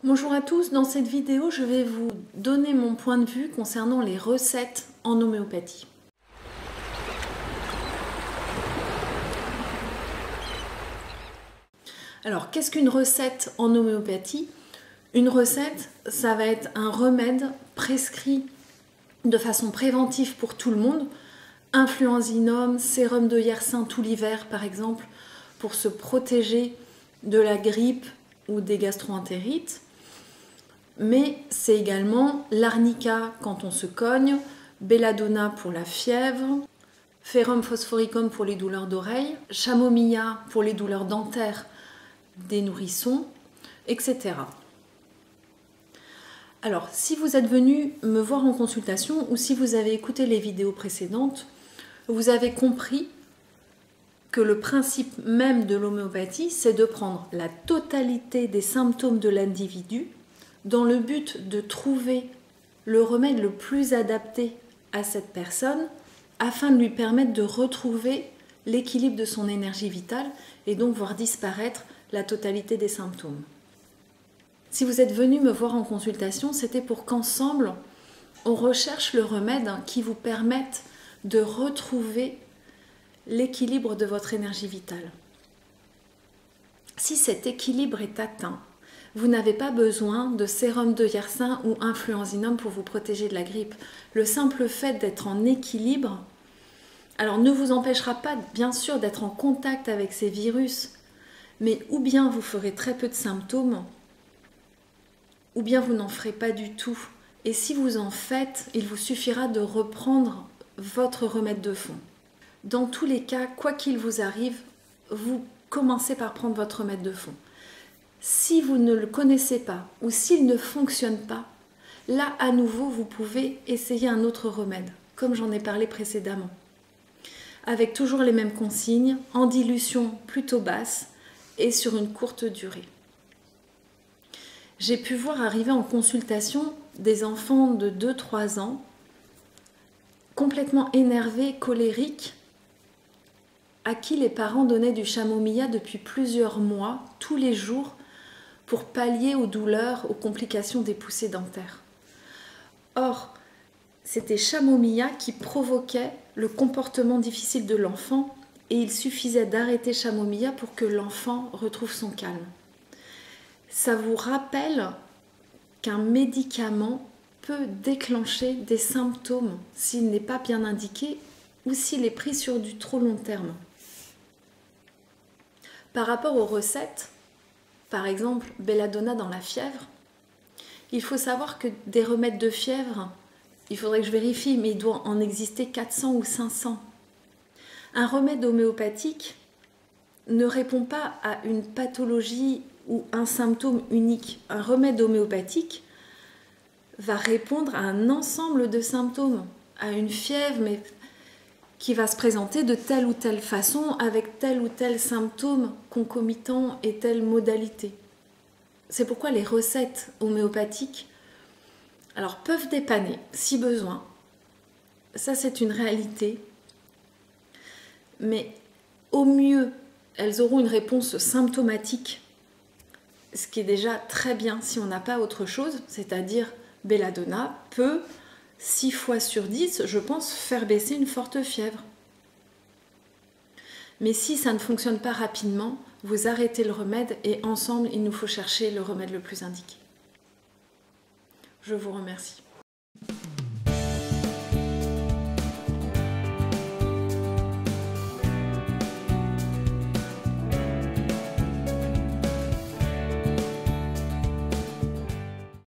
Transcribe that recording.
Bonjour à tous, dans cette vidéo je vais vous donner mon point de vue concernant les recettes en homéopathie. Alors qu'est-ce qu'une recette en homéopathie? Une recette, ça va être un remède prescrit de façon préventive pour tout le monde, influenzinum, sérum de Yersin tout l'hiver par exemple, pour se protéger de la grippe ou des gastro-entérites. Mais c'est également l'arnica quand on se cogne, belladonna pour la fièvre, ferrum phosphoricum pour les douleurs d'oreille, chamomilla pour les douleurs dentaires des nourrissons, etc. Alors, si vous êtes venu me voir en consultation ou si vous avez écouté les vidéos précédentes, vous avez compris que le principe même de l'homéopathie, c'est de prendre la totalité des symptômes de l'individu dans le but de trouver le remède le plus adapté à cette personne afin de lui permettre de retrouver l'équilibre de son énergie vitale et donc voir disparaître la totalité des symptômes. Si vous êtes venu me voir en consultation, c'était pour qu'ensemble, on recherche le remède qui vous permette de retrouver l'équilibre de votre énergie vitale. Si cet équilibre est atteint, vous n'avez pas besoin de sérum de Yersin ou influenzinum pour vous protéger de la grippe. Le simple fait d'être en équilibre, alors ne vous empêchera pas bien sûr d'être en contact avec ces virus, mais ou bien vous ferez très peu de symptômes, ou bien vous n'en ferez pas du tout. Et si vous en faites, il vous suffira de reprendre votre remède de fond. Dans tous les cas, quoi qu'il vous arrive, vous commencez par prendre votre remède de fond. Si vous ne le connaissez pas ou s'il ne fonctionne pas, là à nouveau vous pouvez essayer un autre remède, comme j'en ai parlé précédemment. Avec toujours les mêmes consignes, en dilution plutôt basse et sur une courte durée. J'ai pu voir arriver en consultation des enfants de 2-3 ans, complètement énervés, colériques, à qui les parents donnaient du chamomilla depuis plusieurs mois, tous les jours, pour pallier aux douleurs, aux complications des poussées dentaires. Or, c'était chamomilla qui provoquait le comportement difficile de l'enfant et il suffisait d'arrêter chamomilla pour que l'enfant retrouve son calme. Ça vous rappelle qu'un médicament peut déclencher des symptômes s'il n'est pas bien indiqué ou s'il est pris sur du trop long terme. Par rapport aux recettes, par exemple belladonna dans la fièvre, il faut savoir que des remèdes de fièvre, il faudrait que je vérifie, mais il doit en exister 400 ou 500. Un remède homéopathique ne répond pas à une pathologie ou un symptôme unique. Un remède homéopathique va répondre à un ensemble de symptômes, à une fièvre, mais qui va se présenter de telle ou telle façon, avec tel ou tel symptôme concomitant et telle modalité. C'est pourquoi les recettes homéopathiques peuvent dépanner, si besoin. Ça, c'est une réalité. Mais au mieux, elles auront une réponse symptomatique, ce qui est déjà très bien si on n'a pas autre chose, c'est-à-dire belladonna peut 6 fois sur 10, je pense, faire baisser une forte fièvre. Mais si ça ne fonctionne pas rapidement, vous arrêtez le remède et ensemble, il nous faut chercher le remède le plus indiqué. Je vous remercie.